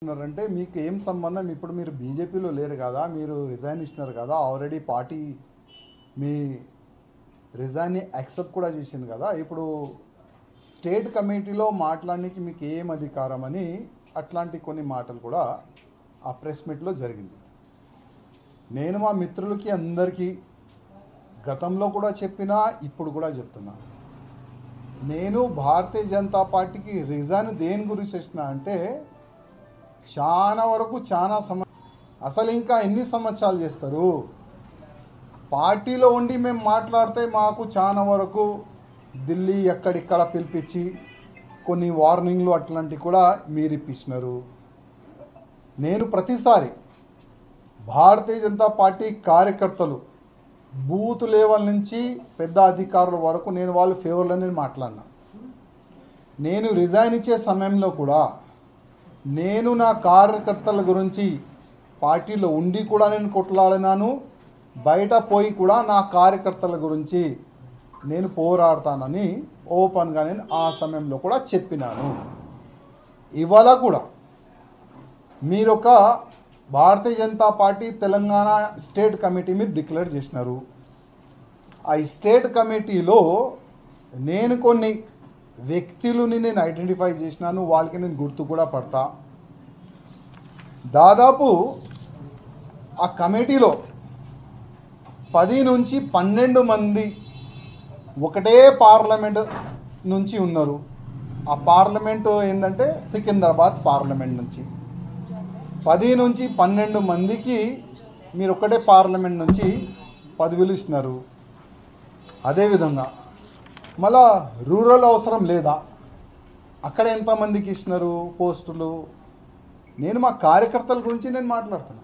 అంటే మీకు ఏం సంబంధం? ఇప్పుడు మీరు బీజేపీలో లేరు కదా, మీరు రిజైన్ ఇచ్చినారు కదా, ఆల్రెడీ పార్టీ మీ రిజైన్ని యాక్సెప్ట్ కూడా చేసింది కదా, ఇప్పుడు స్టేట్ కమిటీలో మాట్లాడడానికి మీకు ఏం అధికారం అని అట్లాంటి కొన్ని మాటలు కూడా ఆ ప్రెస్ మీట్లో జరిగింది. నేను మా మిత్రులకి అందరికీ గతంలో కూడా చెప్పినా, ఇప్పుడు కూడా చెప్తున్నా, నేను భారతీయ జనతా పార్టీకి రిజైన్ దేని గురించి వచ్చినా అంటే చాలా వరకు అసలు ఇంకా ఎన్ని సంవత్సరాలు చేస్తారు? పార్టీలో ఉండి మేము మాట్లాడితే మాకు చాలా వరకు ఢిల్లీ ఎక్కడిక్కడ పిలిపించి కొన్ని వార్నింగ్లు అట్లాంటివి కూడా మీరు ఇప్పించినారు. నేను ప్రతిసారి భారతీయ జనతా పార్టీ కార్యకర్తలు బూత్ లెవెల్ నుంచి పెద్ద అధికారుల వరకు నేను వాళ్ళ ఫేవర్లోనే మాట్లాడినా. నేను రిజైన్ ఇచ్చే సమయంలో కూడా నేను నా కార్యకర్తల గురించి పార్టీలో ఉండి కూడా నేను కొట్లాడినాను, బయట పోయి కూడా నా కార్యకర్తల గురించి నేను పోరాడతానని ఓపెన్గా నేను ఆ సమయంలో కూడా చెప్పినాను. ఇవాళ కూడా మీరొక భారతీయ జనతా పార్టీ తెలంగాణ స్టేట్ కమిటీ మీరు డిక్లేర్ చేసినారు. ఆ స్టేట్ కమిటీలో నేను కొన్ని వ్యక్తులని నేను ఐడెంటిఫై చేసినాను, వాళ్ళకి నేను గుర్తు కూడా పడతా. దాదాపు ఆ కమిటీలో 10 నుంచి 12 మంది ఒకటే పార్లమెంట్ నుంచి ఉన్నారు. ఆ పార్లమెంటు ఏంటంటే సికింద్రాబాద్ పార్లమెంట్ నుంచి 10 నుంచి 12 మందికి మీరు ఒకటే పార్లమెంట్ నుంచి పదవులు ఇస్తున్నారు. అదేవిధంగా మళ్ళా రూరల్ అవసరం లేదా? అక్కడ ఎంతమందికి ఇస్తున్నారు పోస్టులు? నేను మా కార్యకర్తల గురించి నేను మాట్లాడుతున్నాను.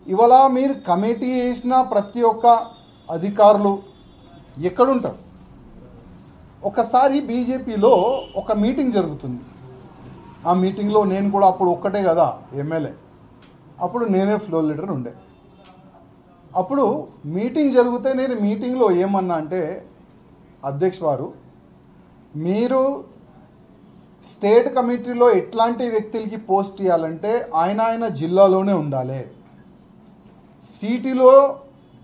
ఇవాళ మీరు కమిటీ వేసిన ప్రతి ఒక్క అధికారులు ఎక్కడుంటారు? ఒకసారి బీజేపీలో ఒక మీటింగ్ జరుగుతుంది. ఆ మీటింగ్లో నేను కూడా అప్పుడు ఒక్కటే కదా ఎమ్మెల్యే, అప్పుడు నేనే ఫ్లోర్ లీడర్ ఉండే. అప్పుడు మీటింగ్ జరిగితే నేను మీటింగ్లో ఏమన్నా అంటే, అధ్యక్ష వారు, మీరు స్టేట్ కమిటీలో ఎట్లాంటి వ్యక్తులకి పోస్ట్ ఇవ్వాలంటే ఆయన జిల్లాలోనే ఉండాలి. సిటీలో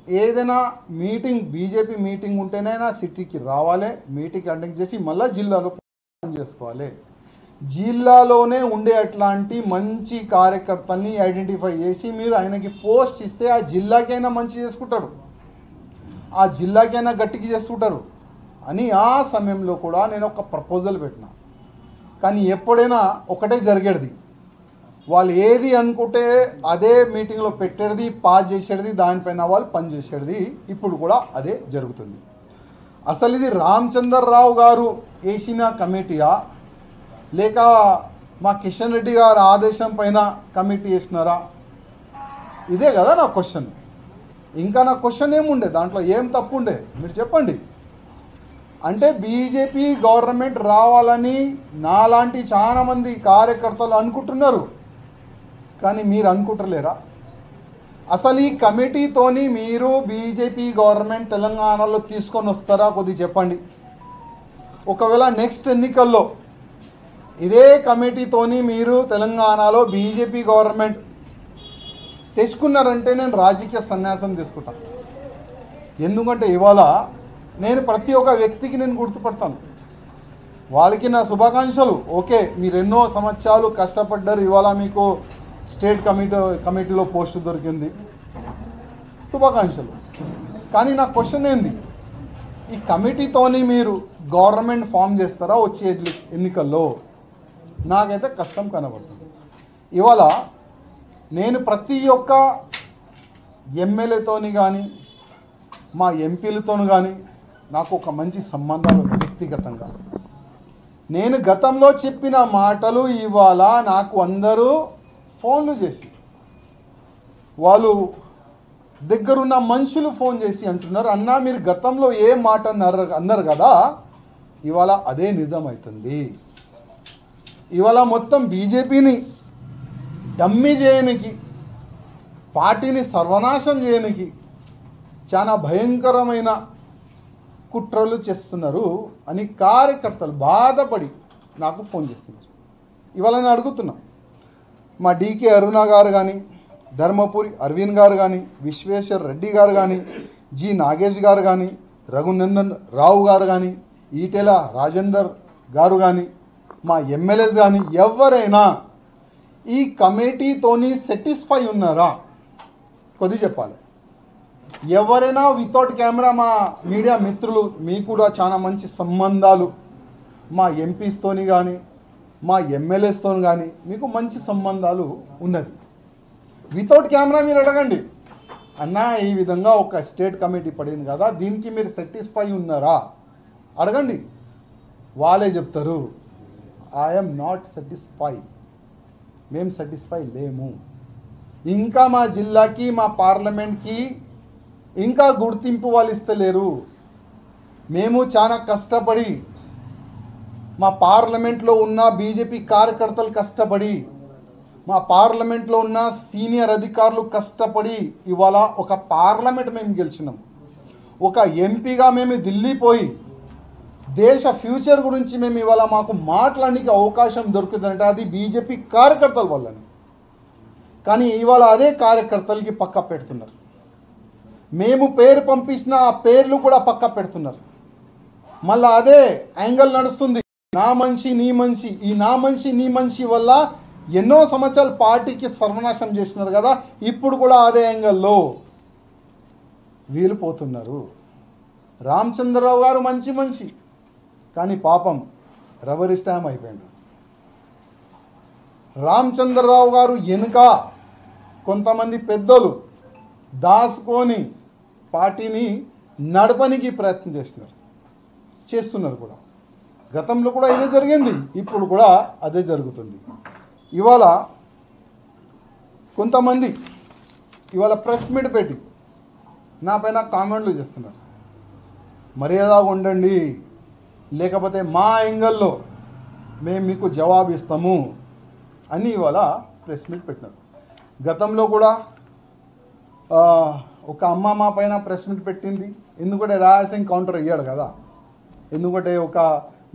ఏదైనా మీటింగ్ బీజేపీ మీటింగ్ ఉంటేనైనా సిటీకి రావాలి, మీటింగ్ కండక్ట్ చేసి మళ్ళీ జిల్లాలో చేసుకోవాలి. జిల్లాలోనే ఉండే అట్లాంటి మంచి కార్యకర్తల్ని ఐడెంటిఫై చేసి మీరు ఆయనకి పోస్ట్ ఇస్తే ఆ జిల్లాకైనా మంచి చేసుకుంటాడు, ఆ జిల్లాకైనా గట్టికి చేసుకుంటారు అని ఆ సమయంలో కూడా నేను ఒక ప్రపోజల్ పెట్టినా. కానీ ఎప్పుడైనా ఒకటే జరిగేది, వాళ్ళు ఏది అనుకుంటే అదే మీటింగ్లో పెట్టేది, పాస్ చేసేది, దానిపైన వాళ్ళు పనిచేసేది. ఇప్పుడు కూడా అదే జరుగుతుంది. అసలు ఇది రామచంద్రరావు గారు వేసిన కమిటీయా, లేక మా కిషన్ రెడ్డి గారు ఆదేశం పైన కమిటీ వేసినారా? ఇదే కదా నా క్వశ్చన్. ఇంకా నా క్వశ్చన్ ఏముండే, దాంట్లో ఏం తప్పు ఉండే మీరు చెప్పండి. అంటే బీజేపీ గవర్నమెంట్ రావాలని నాలాంటి చాలామంది కార్యకర్తలు అనుకుంటున్నారు, కానీ మీరు అనుకుంటలేరా? అసలు ఈ కమిటీతోని మీరు బీజేపీ గవర్నమెంట్ తెలంగాణలో తీసుకొని వస్తారా? కొద్దిగా చెప్పండి. ఒకవేళ నెక్స్ట్ ఎన్నికల్లో ఇదే కమిటీతోని మీరు తెలంగాణలో బీజేపీ గవర్నమెంట్ తెచ్చుకున్నారంటే నేను రాజకీయ సన్యాసం తీసుకుంటాను. ఎందుకంటే ఇవాళ నేను ప్రతి ఒక్క వ్యక్తికి నేను గుర్తుపడతాను. వాళ్ళకి నా శుభాకాంక్షలు. ఓకే, మీరు ఎన్నో సంవత్సరాలు కష్టపడ్డారు, ఇవాళ మీకు స్టేట్ కమిటీలో పోస్టు దొరికింది, శుభాకాంక్షలు. కానీ నా క్వశ్చన్ ఏంది, ఈ కమిటీతోని మీరు గవర్నమెంట్ ఫామ్ చేస్తారా వచ్చే ఎన్నికల్లో? నాకైతే కష్టం కనబడుతుంది. ఇవాళ నేను ప్రతి ఒక్క ఎమ్మెల్యేతోని కానీ మా ఎంపీలతోని కానీ నాకు ఒక మంచి సంబంధాలు వ్యక్తిగతంగా. నేను గతంలో చెప్పిన మాటలు ఇవాళ నాకు అందరూ ఫోన్లు చేసి, వాళ్ళు దగ్గరున్న మనుషులు ఫోన్ చేసి అంటున్నారు, అన్నా మీరు గతంలో ఏ మాట అన్నారు కదా, ఇవాళ అదే నిజమవుతుంది. ఇవాళ మొత్తం బీజేపీని డమ్మీ చేయడానికి, పార్టీని సర్వనాశం చేయడానికి చాలా భయంకరమైన కుట్రలు చేస్తున్నారు అని కార్యకర్తలు బాధపడి నాకు ఫోన్ చేస్తున్నారు. ఇవాళ నేను అడుగుతున్నా, మా డికే అరుణ గారు కానీ, ధర్మపురి అరవింద్ గారు కానీ, విశ్వేశ్వర రెడ్డి గారు కానీ, జి నాగేష్ గారు కానీ, రఘునందన్ రావు గారు కానీ, ఈటెల రాజేందర్ గారు కానీ, మా ఎమ్మెల్యేస్ కానీ ఎవరైనా ఈ కమిటీతోని సాటిస్ఫై ఉన్నారా? కొద్ది చెప్పాలి. ఎవరైనా వితౌట్ కెమెరా మా మీడియా మిత్రులు, మీకు కూడా చాలా మంచి సంబంధాలు మా ఎంపీస్తోని కానీ మా ఎమ్మెల్యేస్తో కానీ మీకు మంచి సంబంధాలు ఉన్నది. వితౌట్ కెమెరా మీరు అడగండి, అన్న ఈ విధంగా ఒక స్టేట్ కమిటీ పడింది కదా, దీనికి మీరు సాటిస్ఫై ఉన్నారా అడగండి. వాళ్ళే చెప్తారు ఐఎమ్ నాట్ సాటిస్ఫై, మేము సాటిస్ఫై లేము. ఇంకా మా జిల్లాకి మా పార్లమెంట్కి ఇంకా గుర్తింపు వాళ్ళు ఇస్తలేరు. మేము చాలా కష్టపడి మా పార్లమెంట్లో ఉన్న బీజేపీ కార్యకర్తలు కష్టపడి, మా పార్లమెంట్లో ఉన్న సీనియర్ అధికారులు కష్టపడి ఇవాళ ఒక పార్లమెంట్ మేము గెలిచినాం. ఒక ఎంపీగా మేము ఢిల్లీ పోయి దేశ ఫ్యూచర్ గురించి మేము ఇవాళ మాకు మాట్లాడడానికి అవకాశం దొరుకుతుందంటే అది బీజేపీ కార్యకర్తల వల్లనే. కానీ ఇవాళ అదే కార్యకర్తలకి పక్క పెడుతున్నారు. మేము పేరు పంపించిన ఆ పేర్లు కూడా పక్క పెడుతున్నారు. మళ్ళీ అదే యాంగిల్ నడుస్తుంది, నా మనిషి నీ మనిషి. ఈ నా మనిషి నీ మనిషి వల్ల ఎన్నో సంవత్సరాలు పార్టీకి సర్వనాశం చేసినారు కదా, ఇప్పుడు కూడా అదే యాంగిల్లో వీలు పోతున్నారు. రామచంద్రరావు గారు మంచి మనిషి, కానీ పాపం రబ్బర్ స్టాంప్ అయిపోయాడు. రామచంద్రరావు గారు వెనుక కొంతమంది పెద్దలు దాచుకొని పార్టీని నడపనికి ప్రయత్నం చేస్తున్నారు కూడా. గతంలో కూడా ఇదే జరిగింది, ఇప్పుడు కూడా అదే జరుగుతుంది. ఇవాళ కొంతమంది ఇవాళ ప్రెస్ మీట్ పెట్టి నా పైన కామెంట్లు చేస్తున్నారు, మర్యాదగా ఉండండి లేకపోతే మా యాంగిల్లో మేము మీకు జవాబు ఇస్తాము అని ఇవాళ ప్రెస్ మీట్ పెట్టినారు. గతంలో కూడా ఒక అమ్మ మా పైన ప్రెస్ మీట్ పెట్టింది, ఎందుకంటే రాయసింగ్ కౌంటర్ అయ్యాడు కదా. ఎందుకంటే ఒక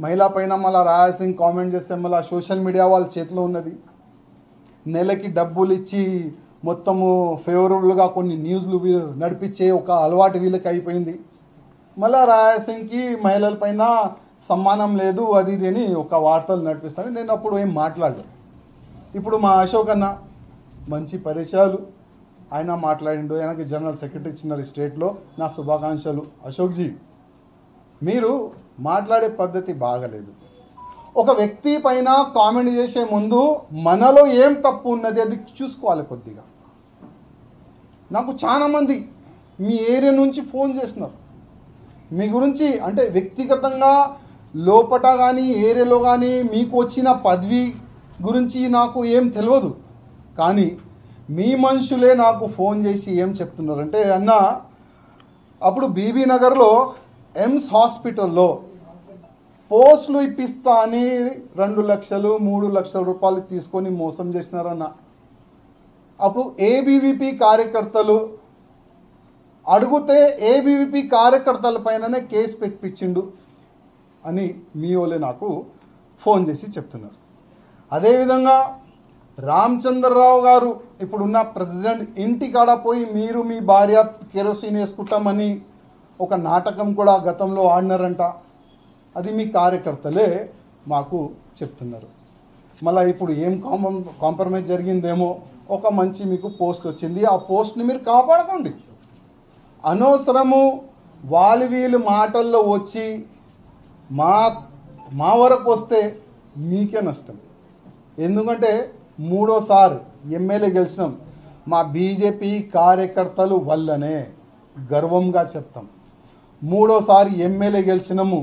మహిళ పైన మళ్ళీ రాయసింగ్ కామెంట్ చేస్తే మళ్ళీ సోషల్ మీడియా వాళ్ళ చేతిలో ఉన్నది. నెలకి డబ్బులు ఇచ్చి మొత్తము ఫేవరబుల్గా కొన్ని న్యూస్లు నడిపించే ఒక అలవాటు వీళ్ళకి అయిపోయింది. మళ్ళీ రాయసింగ్కి మహిళల పైన సమ్మానం లేదు అది ఇది అని ఒక వార్తలు నడిపిస్తాను. నేను అప్పుడు ఏం మాట్లాడలేదు. ఇప్పుడు మా అశోక్ అన్న మంచి పరిచయాలు, ఆయన మాట్లాడిండు, ఆయనకి జనరల్ సెక్రటరీ ఇచ్చినారు స్టేట్లో. నా శుభాకాంక్షలు అశోక్జీ. మీరు మాట్లాడే పద్ధతి బాగలేదు. ఒక వ్యక్తి పైన కామెంట్ చేసే ముందు మనలో ఏం తప్పు ఉన్నది అది చూసుకోవాలి కొద్దిగా. నాకు చాలామంది మీ ఏరియా నుంచి ఫోన్ చేస్తున్నారు, మీ గురించి అంటే వ్యక్తిగతంగా లోపట కానీ ఏరియాలో కానీ మీకు వచ్చిన పదవి గురించి నాకు ఏం తెలియదు. కానీ మీ మనుషులే నాకు ఫోన్ చేసి ఏం చెప్తున్నారంటే, అన్న అప్పుడు బీబీ నగర్లో ఎమ్స్ హాస్పిటల్లో పోస్టులు ఇప్పిస్తా అని 2 లక్షలు 3 లక్షల రూపాయలు తీసుకొని మోసం చేసినారన్న. అప్పుడు ఏబీవీపీ కార్యకర్తలు అడిగితే ఏబీవీపీ కార్యకర్తల పైననే కేసు పెట్టించిండు అని మీ వాళ్ళే నాకు ఫోన్ చేసి చెప్తున్నారు. అదేవిధంగా రామచంద్రరావు గారు ఇప్పుడున్న ప్రెసిడెంట్ ఇంటికాడ పోయి మీరు మీ భార్య కెరోసిన్ వేసుకుంటామని ఒక నాటకం కూడా గతంలో ఆడినారంట. అది మీ కార్యకర్తలే మాకు చెప్తున్నారు. మళ్ళీ ఇప్పుడు ఏం కాంప్రమైజ్ జరిగిందేమో, ఒక మంచి మీకు పోస్ట్ వచ్చింది, ఆ పోస్ట్ని మీరు కాపాడుకోండి. అనవసరము వీళ్ళు మాటల్లో వచ్చి మా వరకు వస్తే మీకే నష్టం. ఎందుకంటే 3వ సారి ఎమ్మెల్యే గెలిచినాం మా బీజేపీ కార్యకర్తలు వల్లనే, గర్వంగా చెప్తాం. 3వ సారి ఎమ్మెల్యే గెలిచినాము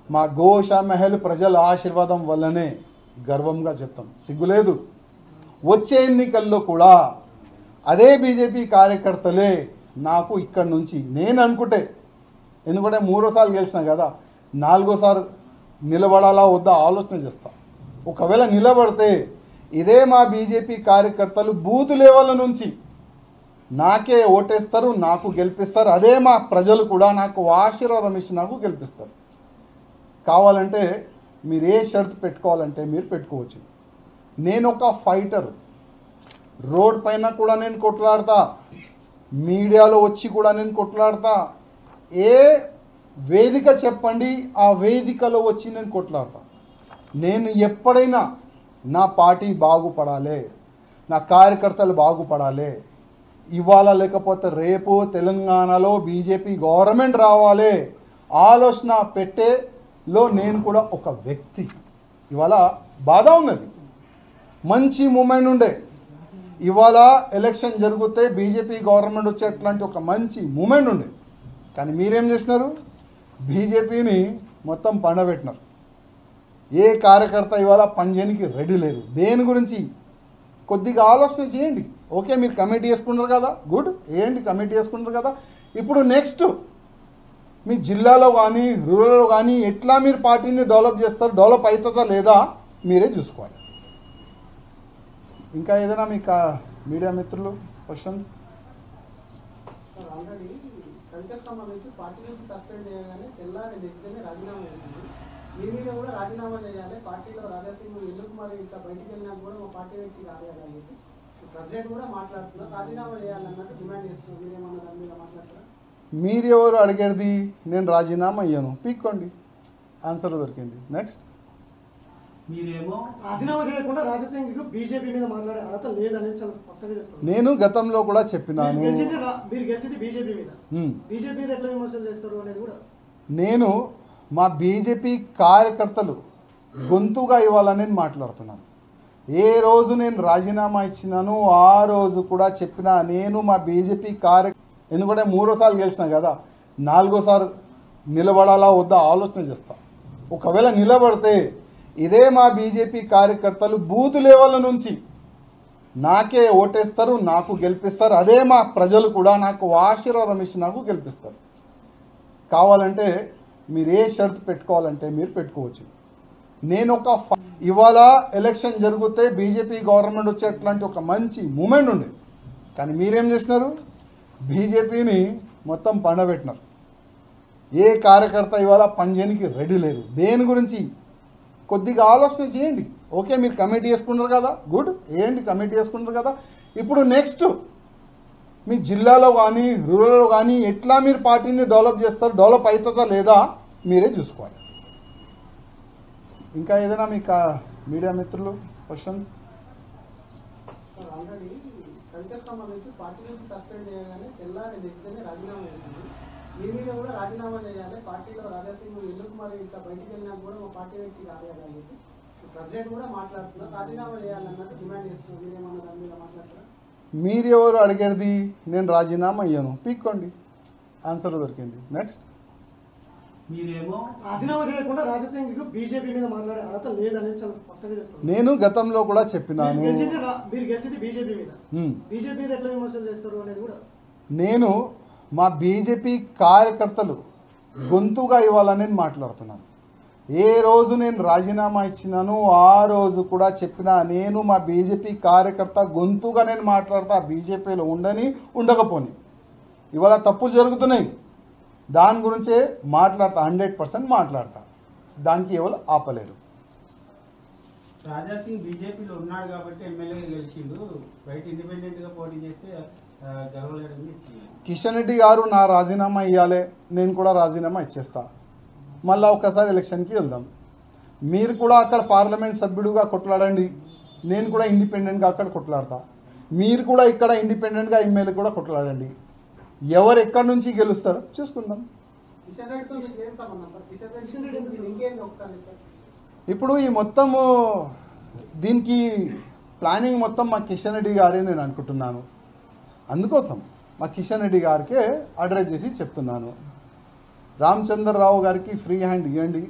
మా గోషా మహల్ ప్రజల ఆశీర్వాదం వల్లనే, గర్వంగా చెప్తాం. సిగ్గులేదు. వచ్చే ఎన్నికల్లో కూడా అదే బీజేపీ కార్యకర్తలే నాకు ఇక్కడ నుంచి నేను అనుకుంటే, ఎందుకంటే 3వ సారి గెలిచిన కదా, 4వ సారి నిలబడాలా వద్దా ఆలోచన చేస్తా. ఒకవేళ నిలబడితే ఇదే మా బీజేపీ కార్యకర్తలు బూత్ లెవెల్ నుంచి నాకే ఓటేస్తారు, నాకు గెలిపిస్తారు. అదే మా ప్రజలు కూడా నాకు ఆశీర్వాదం ఇచ్చి నాకు గెలిపిస్తారు. కావాలంటే మీరు ఏ షరతు పెట్టుకోవాలంటే మీరు పెట్టుకోవచ్చు. నేను ఒక ఫైటర్, రోడ్ పైన కూడా నేను కొట్లాడతా, మీడియాలో వచ్చి కూడా నేను కొట్లాడతా. ఏ వేదిక చెప్పండి, ఆ వేదికలో వచ్చి నేను కొట్లాడతా. నేను ఎప్పుడైనా నా పార్టీ బాగుపడాలి, నా కార్యకర్తలు బాగుపడాలి, ఇవాళ లేకపోతే రేపు తెలంగాణలో బీజేపీ గవర్నమెంట్ రావాలి ఆలోచన పెట్టేలో నేను కూడా ఒక వ్యక్తి. ఇవాళ బాధ ఉన్నది, మంచి మూమెంట్ ఉండే. ఇవాళ ఎలక్షన్ జరిగితే బీజేపీ గవర్నమెంట్ వచ్చేట్లాంటి ఒక మంచి మూమెంట్ ఉండే. కానీ మీరేం చేసినారు? బీజేపీని మొత్తం పండబెట్టినారు. ఏ కార్యకర్త ఇవాళ పనిచేయడానికి రెడీ లేరు. దేని గురించి కొద్దిగా ఆలోచన చేయండి. ఓకే, మీరు కమిటీ చేసుకుంటారు కదా, గుడ్, ఏంటి కమిటీ చేసుకుంటారు కదా. ఇప్పుడు నెక్స్ట్ మీ జిల్లాలో కానీ రూరల్లో కానీ ఎట్లా మీరు పార్టీని డెవలప్ చేస్తారు, డెవలప్ అవుతుందా లేదా మీరే చూసుకోవాలి. ఇంకా ఏదైనా మీకు మీడియా మిత్రులు క్వశ్చన్స్? ఆల్రెడీ కంటెస్ట్ సంబంధించి పార్టీ నుంచి సస్పెండ్ చేయగానే తెల్లారి నెక్స్ట్ రాజీనామా చేసింది. మీ మీద కూడా రాజీనామా చేయాలి, పార్టీలో రాజాసింగ్ ఎందుకు మరి ఇంత బయటికి వెళ్ళినా కూడా మా పార్టీ వ్యక్తి కాదని చెప్పి ప్రెసిడెంట్ కూడా మాట్లాడుతున్నారు. రాజీనామా చేయాలన్నట్టు డిమాండ్ చేస్తున్నారు. మీరేమన్నా దాని మీద మాట్లాడతారా? మీరు ఎవరు అడిగేది? నేను రాజీనామా అయ్యాను, పీక్కోండి, ఆన్సర్ దొరికింది. నెక్స్ట్, మీరేమో రాజీనామా చేయకుండా రాజాసింగ్ బీజేపీ మీద మాట్లాడే అర్హత లేదని చాలా స్పష్టంగా చెప్తున్నారు. నేను గతంలో కూడా చెప్పినాను. మీరు గెలిచింది బీజేపీ మీద, బీజేపీ మీద ఎట్లా విమర్శలు చేస్తారు అనేది కూడా. నేను మా బీజేపీ కార్యకర్తలు గొంతుగా ఇవ్వాలని నేను మాట్లాడుతున్నాను. ఏ రోజు నేను రాజీనామా ఇచ్చినాను ఆ రోజు కూడా చెప్పిన నేను మా బీజేపీ ఎందుకంటే 3వ సార్లు గెలిచిన కదా, 4వ నిలబడాలా వద్దా ఆలోచన చేస్తా. ఒకవేళ నిలబడితే ఇదే మా బీజేపీ కార్యకర్తలు బూత్ లెవెల్ నుంచి నాకే ఓటేస్తారు, నాకు గెలిపిస్తారు. అదే మా ప్రజలు కూడా నాకు ఆశీర్వాదం ఇచ్చి నాకు గెలిపిస్తారు. కావాలంటే మీరు ఏ షరతు పెట్టుకోవాలంటే మీరు పెట్టుకోవచ్చు. నేను ఇవాళ ఎలక్షన్ జరిగితే బీజేపీ గవర్నమెంట్ వచ్చేట్లాంటి ఒక మంచి మూమెంట్ ఉండే. కానీ మీరేం చేసినారు? బీజేపీని మొత్తం పండబెట్టినారు. ఏ కార్యకర్త ఇవాళ పనిచేయడానికి రెడీ లేరు. దేని గురించి కొద్దిగా ఆలోచన చేయండి. ఓకే, మీరు కమిటీ చేసుకుంటారు కదా, గుడ్, ఏంటి కమిటీ చేసుకుంటారు కదా. ఇప్పుడు నెక్స్ట్ మీ జిల్లాలో కానీ రూరల్లో కానీ ఎట్లా మీరు పార్టీని డెవలప్ చేస్తారు, డెవలప్ అవుతుందా లేదా మీరే చూసుకోవాలి. ఇంకా ఏదైనా మీకు మీడియా మిత్రులు క్వశ్చన్స్? ఆల్రెడీ కంటెస్ట్ సంబంధించి పార్టీ నుంచి సస్పెండ్ చేయగానే తెల్లారి నెక్స్ట్ రాజీనామా చేసింది. మీ మీద కూడా రాజీనామా చేయాలి, పార్టీలో రాజాసింగ్ ఎందుకు మరి ఇంత బయటికి వెళ్ళినా కూడా మా పార్టీ వ్యక్తి కాదని చెప్పి ప్రెసిడెంట్ కూడా మాట్లాడుతున్నారు. రాజీనామా చేయాలన్నట్టు డిమాండ్ చేస్తున్నారు. మీరేమన్నా దాని మీద మాట్లాడతారా? మీరు ఎవరు అడిగేది? నేను రాజీనామా అయ్యాను, పీక్కోండి, ఆన్సర్ దొరికింది. నెక్స్ట్, మీరేమో రాజీనామా చేయకుండా రాజాసింగ్ బీజేపీ మీద మాట్లాడే అర్హత లేదని చాలా స్పష్టంగా చెప్తున్నారు. నేను గతంలో కూడా చెప్పినాను. మీరు గెలిచింది బీజేపీ మీద, బీజేపీ మీద ఎట్లా విమర్శలు చేస్తారు అనేది కూడా. నేను మా బీజేపీ కార్యకర్తలు గొంతుగా ఇవ్వాలని నేను మాట్లాడుతున్నాను. ఏ రోజు నేను రాజీనామా ఇచ్చినాను ఆ రోజు కూడా చెప్పిన నేను మా బీజేపీ కార్యకర్త గొంతుగా నేను మాట్లాడతా. బీజేపీలో ఉండని ఉండకపోని ఇవాళ తప్పులు జరుగుతున్నాయి, దాని గురించే మాట్లాడతా, 100% మాట్లాడతా. దానికి ఎవరు ఆపలేరు. రాజాసింగ్ బీజేపీలో ఉన్నాడు కాబట్టి ఎమ్మెల్యేగా గెలిచిండు, బయట ఇండిపెండెంట్గా పోటీ చేస్తే గెలవలేడని. కిషన్ రెడ్డి గారు నా రాజీనామా ఇవ్వాలి, నేను కూడా రాజీనామా ఇచ్చేస్తా, మళ్ళీ ఒకసారి ఎలక్షన్కి వెళ్దాం. మీరు కూడా అక్కడ పార్లమెంట్ సభ్యుడుగా కొట్లాడండి, నేను కూడా ఇండిపెండెంట్గా అక్కడ కొట్లాడతా. మీరు కూడా ఇక్కడ ఇండిపెండెంట్గా ఎమ్మెల్యే కూడా కొట్లాడండి. ఎవరు ఎక్కడి నుంచి గెలుస్తారో చూసుకుందాం. ఇప్పుడు ఈ మొత్తము దీనికి ప్లానింగ్ మొత్తం మా కిషన్ రెడ్డి గారే నేను అనుకుంటున్నాను. అందుకోసం మా కిషన్ రెడ్డి గారికే అడ్రస్ చేసి చెప్తున్నాను, రామచంద్రరావు గారికి ఫ్రీ హ్యాండ్ ఇవ్వండి,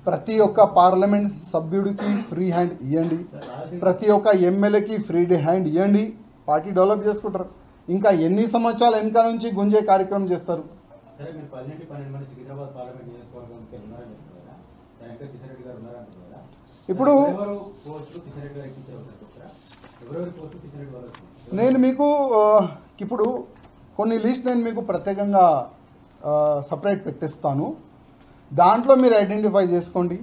ప్రతి ఒక్క పార్లమెంట్ సభ్యుడికి ఫ్రీ హ్యాండ్ ఇవ్వండి, ప్రతి ఒక్క ఎమ్మెల్యేకి ఫ్రీ హ్యాండ్ ఇవ్వండి. పార్టీ డెవలప్ చేసుకుంటారు. ఇంకా ఎన్ని సంవత్సరాలు వెనక నుంచి గుంజే కార్యక్రమం చేస్తారు. ఇప్పుడు నేను మీకు ఇప్పుడు కొన్ని లిస్ట్ నేను మీకు ప్రత్యేకంగా సపరేట్ పెట్టిస్తాను. దాంట్లో మీరు ఐడెంటిఫై చేసుకోండి.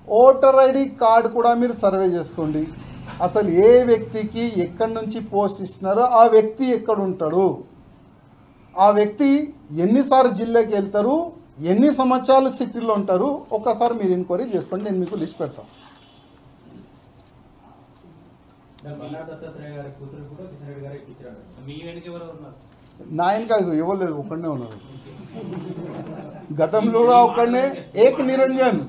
ఓటర్ ఐడి కార్డు కూడా మీరు సర్వే చేసుకోండి. అసలు ఏ వ్యక్తికి ఎక్కడి నుంచి పోస్ట్ ఇస్తున్నారో ఆ వ్యక్తి ఎక్కడ ఉంటాడు, ఆ వ్యక్తి ఎన్నిసార్లు జిల్లాకి వెళ్తారు, ఎన్ని సంవత్సరాలు సిటీలో ఉంటారు, ఒక్కసారి మీరు ఎంక్వైరీ చేసుకోండి, నేను మీకు లిస్ట్ పెడతాను. నా వెనక ఎవరు లేదు, ఒక్కడనే ఉన్నారు. గతంలో కూడా ఒక్కడనే ఏక్ నిరంజన్,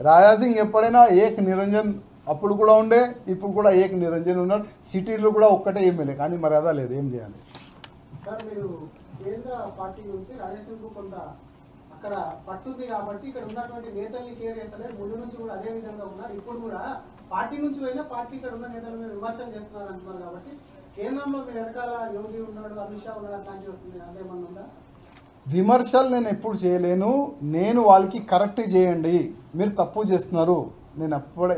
రాజాసింగ్ ఎప్పుడైనా ఏక్ నిరంజన్ అప్పుడు కూడా ఉండే, ఇప్పుడు కూడా ఏక్ నిరంజన్ ఉన్నాడు. సిటీలో కూడా ఒక్కటే ఎమ్మెల్యే, కానీ మర్యాద లేదు, ఏం చేయాలి. సార్ మీరు కేంద్ర పార్టీ నుంచి రాజేసింగ్ కొంత అక్కడ పట్టుంది కాబట్టి ఇక్కడ ఉన్నటువంటి నేతల్ని కేర్ చేస్తలేదు. ముందు నుంచి కూడా అదే విధంగా ఉన్నారు. ఇప్పుడు కూడా పార్టీ నుంచి పోయినా పార్టీ ఇక్కడ ఉన్న నేతల మీద విమర్శలు చేస్తున్నారు అంటున్నారు. కాబట్టి కేంద్రంలో మీరు వెనకాల యోగి ఉన్నాడు, అమిత్ షా ఉన్నాడు, అట్లాంటివి వస్తుంది, అదేమన్నా ఉందా? విమర్శలు నేను ఎప్పుడు చేయలేను. నేను వాళ్ళకి కరెక్ట్ చేయండి, మీరు తప్పు చేస్తున్నారు, నేను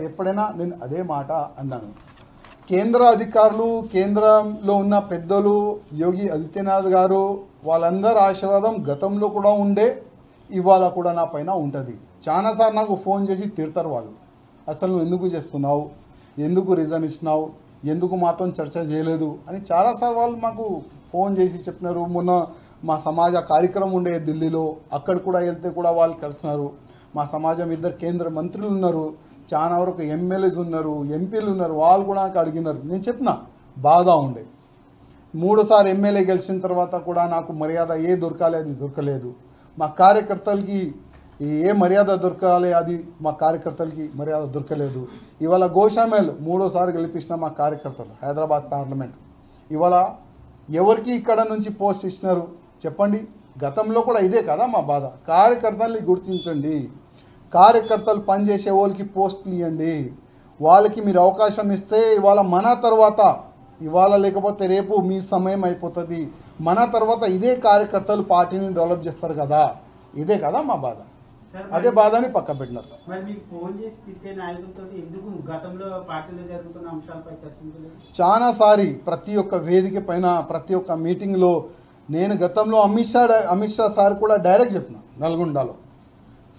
ఎప్పుడైనా నేను అదే మాట అన్నాను. కేంద్ర అధికారులు, కేంద్రంలో ఉన్న పెద్దలు, యోగి ఆదిత్యనాథ్ గారు, వాళ్ళందరి ఆశీర్వాదం గతంలో కూడా ఉండే, ఇవాళ కూడా నా పైన ఉంటుంది. చాలాసార్లు నాకు ఫోన్ చేసి తిడతారు వాళ్ళు, అసలు నువ్వు ఎందుకు చేస్తున్నావు, ఎందుకు రీజన్ ఇచ్చినావు, ఎందుకు మాతో చర్చ చేయలేదు అని చాలాసార్లు వాళ్ళు మాకు ఫోన్ చేసి చెప్పినారు. మొన్న మా సమాజ కార్యక్రమం ఉండే ఢిల్లీలో, అక్కడ కూడా వెళ్తే కూడా వాళ్ళు కలిసినారు. మా సమాజం ఇద్దరు కేంద్ర మంత్రులు ఉన్నారు, చాలా వరకు ఎమ్మెల్యేస్ ఉన్నారు, ఎంపీలు ఉన్నారు, వాళ్ళు కూడా నాకు అడిగినారు. నేను చెప్పిన బాధ ఉండే, 3 సార్లు ఎమ్మెల్యే గెలిచిన తర్వాత కూడా నాకు మర్యాద ఏ దొరకాలి అది దొరకలేదు. మా కార్యకర్తలకి ఏ మర్యాద దొరకాలి అది మా కార్యకర్తలకి మర్యాద దొరకలేదు. ఇవాళ గోషామేల్ 3వ సారి గెలిపించిన మా కార్యకర్తలు హైదరాబాద్ పార్లమెంట్, ఇవాళ ఎవరికి ఇక్కడ నుంచి పోస్ట్ ఇచ్చినారు చెప్పండి. గతంలో కూడా ఇదే కదా మా బాధ. కార్యకర్తల్ని గుర్తించండి, కార్యకర్తలు పనిచేసే వాళ్ళకి పోస్టులు ఇవ్వండి, వాళ్ళకి మీరు అవకాశం ఇస్తే ఇవాళ మన తర్వాత, ఇవాళ లేకపోతే రేపు మీ సమయం అయిపోతుంది, మన తర్వాత ఇదే కార్యకర్తలు పార్టీని డెవలప్ చేస్తారు కదా, ఇదే కదా మా బాధ. అదే బాధని పక్క పెట్టినారు. మరి మీకు ఫోన్ చేసి తిట్టే నాయకులతో ఎందుకు గతంలో పార్టీలో జరుగుతున్న అంశాలపై చర్చించలేదు? చాలాసారి ప్రతి ఒక్క వేదిక పైన, ప్రతి ఒక్క మీటింగ్లో నేను గతంలో అమిత్ షా సార్ కూడా డైరెక్ట్ చెప్పిన, నల్గొండలో,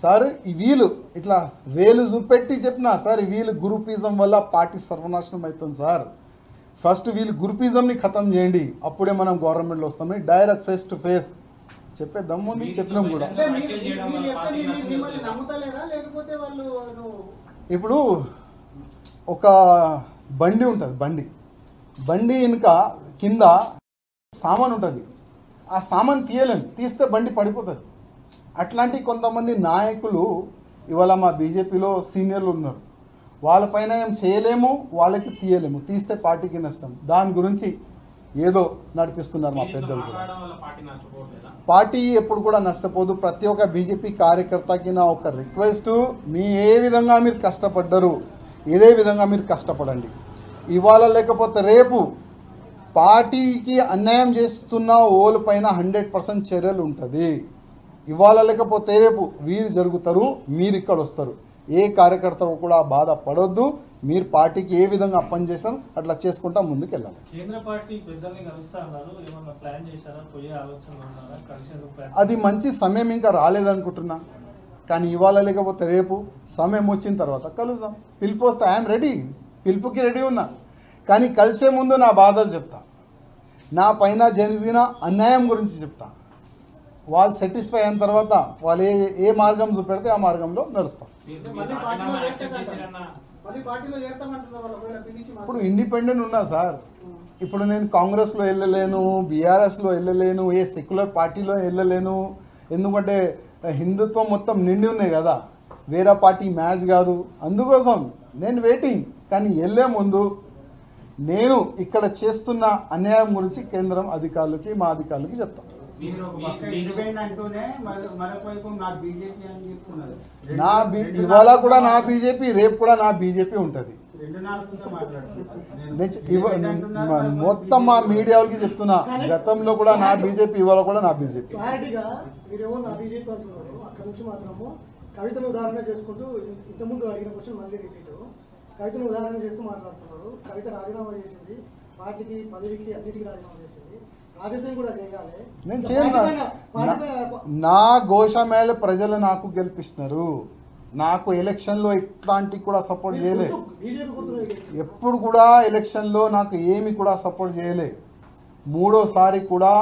సార్ ఈ వీళ్ళు ఇట్లా వేలు చూపెట్టి చెప్పిన, సార్ వీళ్ళు గ్రూపిజం వల్ల పార్టీ సర్వనాశనం అవుతుంది సార్, ఫస్ట్ వీళ్ళు గ్రూపిజంని ఖతం చేయండి, అప్పుడే మనం గవర్నమెంట్లో వస్తామని డైరెక్ట్ ఫేస్ టు ఫేస్ చెప్పే దమ్ముంది, చెప్పినాం కూడా. ఇప్పుడు ఒక బండి ఉంటుంది, బండి వెనుక కింద సామాన్ ఉంటుంది, ఆ సామాన్ తీయలేము, తీస్తే బండి పడిపోతుంది. అట్లాంటి కొంతమంది నాయకులు ఇవాళ మా బీజేపీలో సీనియర్లు ఉన్నారు, వాళ్ళపైన ఏం చేయలేము, వాళ్ళకి తీయలేము, తీస్తే పార్టీకి నష్టం. దాని గురించి ఏదో నడిపిస్తున్నారు మా పెద్దలు కూడా. పార్టీ ఎప్పుడు కూడా నష్టపోదు. ప్రతి ఒక్క బీజేపీ కార్యకర్తకి నా ఒక రిక్వెస్ట్, మీ ఏ విధంగా మీరు కష్టపడ్డారు ఇదే విధంగా మీరు కష్టపడండి. ఇవాళ లేకపోతే రేపు పార్టీకి అన్యాయం చేస్తున్న ఓళ్ళ పైన 100% చర్యలు ఉంటుంది. ఇవాళ లేకపోతే రేపు వీరు జరుగుతారు, మీరు ఇక్కడ వస్తారు. ఏ కార్యకర్తలు కూడా బాధపడొద్దు, మీరు పార్టీకి ఏ విధంగా పనిచేస్తారో అట్లా చేసుకుంటా ముందుకు వెళ్ళాలి. కేంద్ర పార్టీ పెద్దల్ని కలుస్తా అన్నారు, ఏమన్నా ప్లాన్ చేశారా, పోయే ఆలోచన ఉన్నారా, కలిసి? అది మంచి సమయం ఇంకా రాలేదనుకుంటున్నా, కానీ ఇవాళ లేకపోతే రేపు సమయం వచ్చిన తర్వాత కలుద్దాం. పిలుపు వస్తే ఐఎమ్ రెడీ, పిలుపుకి రెడీ ఉన్నా, కానీ కలిసే ముందు నా బాధలు చెప్తా, నా పైన జరిగిన అన్యాయం గురించి చెప్తా. వాళ్ళు సాటిస్ఫై అయిన తర్వాత వాళ్ళు ఏ మార్గం చూపెడితే ఆ మార్గంలో నడుస్తాం. ఇప్పుడు ఇండిపెండెంట్ ఉన్నా సార్, ఇప్పుడు నేను కాంగ్రెస్లో వెళ్ళలేను, బీఆర్ఎస్లో వెళ్ళలేను, ఏ సెక్యులర్ పార్టీలో వెళ్ళలేను, ఎందుకంటే హిందుత్వం మొత్తం నిండి ఉన్నాయి కదా, వేరే పార్టీ మ్యాచ్ కాదు. అందుకోసం నేను వెయిటింగ్, కానీ వెళ్ళే ముందు నేను ఇక్కడ చేస్తున్న అన్యాయం గురించి కేంద్రం అధికారులకి, మా అధికారులకి చెప్తాను. ఇవాళ కూడా నా బీజేపీ, రేపు కూడా నా బీజేపీ ఉంటుంది. మొత్తం మా మీడియా వాళ్ళకి చెప్తున్నా, గతంలో కూడా నా బీజేపీ, ఇవాళ కూడా నా బీజేపీ. కవితను ఉదాహరణ చేసుకుంటూ ఇంతకుముందు అడిగిన క్వశ్చన్ మళ్ళీ రిపీట్, కవితను ఉదాహరణ చేస్తూ మాట్లాడుతున్నారు. కవిత రాజీనామా చేసింది, పార్టీకి పదవికి అన్నిటికీ రాజీనామా చేసింది, రాజశేఖర్ కూడా చేయాలి. నేను చేయను, నా గోషామేళ ప్రజలు నాకు గెలిపిస్తున్నారు, నాకు ఎలక్షన్లో ఇట్లాంటి కూడా సపోర్ట్ చేయలే. బీజేపీ గుర్తు ఎప్పుడు కూడా ఎలక్షన్లో నాకు ఏమి కూడా సపోర్ట్ చేయలే. మూడోసారి కూడా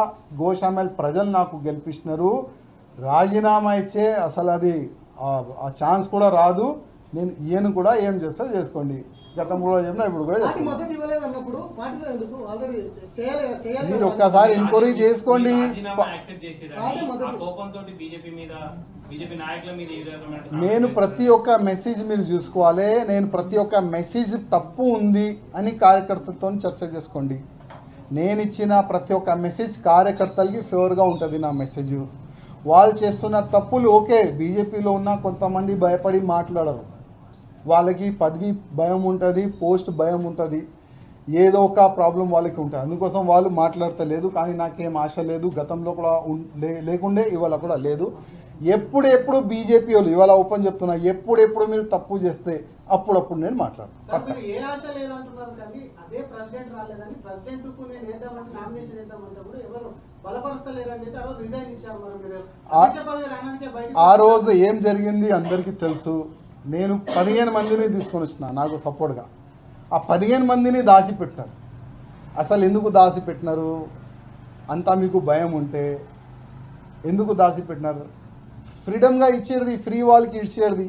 గోషామల్ ప్రజలు నాకు గెలిపించినారు. రాజీనామా ఇచ్చే అసలు అది ఆ ఛాన్స్ కూడా రాదు. నేను ఈయన కూడా ఏం చేస్తా చేసుకోండి, గతం కూడా చెప్పినా ఇప్పుడు కూడా పార్టీ చెప్తున్నా. మద్దతు ఇవ్వలేదు అన్నప్పుడు పార్టీలో ఎందుకు ఆల్రెడీ చేయాలి మీరు ఒక్కసారి ఎంక్వైరీ చేసుకోండి. రాజీనామా యాక్సెప్ట్ చేసిరని ఆ కోపంతో బీజేపీ నాయకుల మీద ఈ రకమైన నేను ప్రతి ఒక్క మెసేజ్ మీరు చూసుకోవాలి. నేను ప్రతి ఒక్క మెసేజ్ తప్పు ఉంది అని కార్యకర్తలతో చర్చ చేసుకోండి. నేను ఇచ్చిన ప్రతి ఒక్క మెసేజ్ కార్యకర్తలకి ఫేవర్గా ఉంటుంది. నా మెసేజ్ వాళ్ళు చేస్తున్న తప్పులు ఓకే, బీజేపీలో ఉన్న కొంతమంది భయపడి మాట్లాడరు. వాళ్ళకి పదవి భయం ఉంటుంది, పోస్ట్ భయం ఉంటుంది, ఏదో ఒక ప్రాబ్లం వాళ్ళకి ఉంటుంది. అందుకోసం వాళ్ళు మాట్లాడతలేదు. కానీ నాకేం ఆశ లేదు, గతంలో కూడా లేకుండే, ఇవాళ కూడా లేదు. ఎప్పుడెప్పుడు బీజేపీ వాళ్ళు ఇవాళ ఓపెన్ చెప్తున్నా, ఎప్పుడెప్పుడు మీరు తప్పు చేస్తే అప్పుడప్పుడు నేను మాట్లాడతాను. మీరు ఏ ఆశ లేదంటున్నారు కానీ అదే ప్రెసిడెంట్ రాలేదని ప్రెసిడెంట్ కు నేను వేద్దామంటే నామినేషన్ వేద్దామంటే కూడా ఎవరు బలపరచలేరని చెప్పి ఆ రోజు రిజైన్ ఇచ్చారు. మరి మీరు అధ్యక్ష పదవి రావడానికే బయట ఆ రోజు ఏం జరిగింది అందరికీ తెలుసు. నేను 15 మందిని తీసుకొని వచ్చిన నాకు సపోర్ట్గా. ఆ 15 మందిని దాచిపెట్టినారు. అసలు ఎందుకు దాచిపెట్టినారు? అంతా మీకు భయం ఉంటే ఎందుకు దాచిపెట్టినారు? ఫ్రీడమ్గా ఇచ్చేది, ఫ్రీ వాళ్ళకి ఇచ్చేది.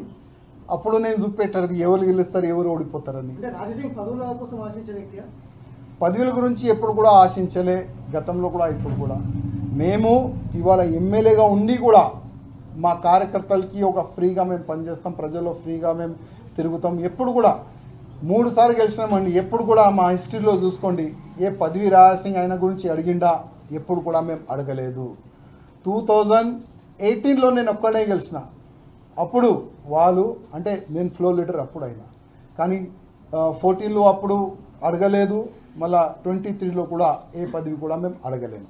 అప్పుడు నేను చూపెట్టేది ఎవరు గెలుస్తారు, ఎవరు ఓడిపోతారని. అంటే రాజసింగ్ పదవుల కోసం ఆశించే వ్యక్తి పదవుల గురించి ఎప్పుడు కూడా ఆశించలే, గతంలో కూడా ఇప్పుడు కూడా. మేము ఇవాళ ఎమ్మెల్యేగా ఉండి కూడా మా కార్యకర్తలకి ఒక ఫ్రీగా మేము పనిచేస్తాం, ప్రజల్లో ఫ్రీగా మేము తిరుగుతాం. ఎప్పుడు కూడా 3 సార్లు గెలిచినామండి. ఎప్పుడు కూడా మా హిస్టరీలో చూసుకోండి, ఏ పదవి రాజసింగ్ ఆయన గురించి అడిగిండా ఎప్పుడు కూడా మేము అడగలేదు. 2018లో నేను ఒక్కడే గెలిచిన. అప్పుడు వాళ్ళు అంటే నేను ఫ్లో లీడర్ అప్పుడు అయినా, కానీ 14లో అప్పుడు అడగలేదు. మళ్ళా 23లో కూడా ఏ పదవి కూడా మేము అడగలేము.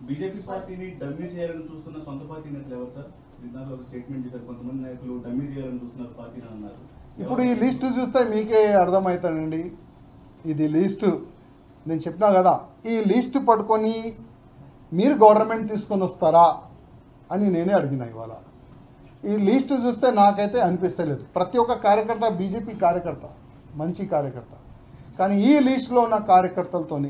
బీజేపీ పార్టీని డమ్మీ చేయాలని చూస్తున్న సొంత పార్టీ నేతలు ఎవరు సార్? దీంట్లో ఒక స్టేట్మెంట్ చేశారు, కొంతమంది నాయకులు డమ్మీ చేయాలని చూస్తున్నారు పార్టీని అన్నారు. ఇప్పుడు ఈ లిస్ట్ చూస్తే మీకే అర్థమవుతానండి. ఇది లిస్టు నేను చెప్పినా కదా, ఈ లిస్ట్ పట్టుకొని మీరు గవర్నమెంట్ తీసుకొని వస్తారా అని నేనే అడిగిన. ఇవాళ ఈ లిస్ట్ చూస్తే నాకైతే అనిపిస్తలేదు. ప్రతి ఒక్క కార్యకర్త బీజేపీ కార్యకర్త, మంచి కార్యకర్త. కానీ ఈ లిస్టులో ఉన్న కార్యకర్తలతోని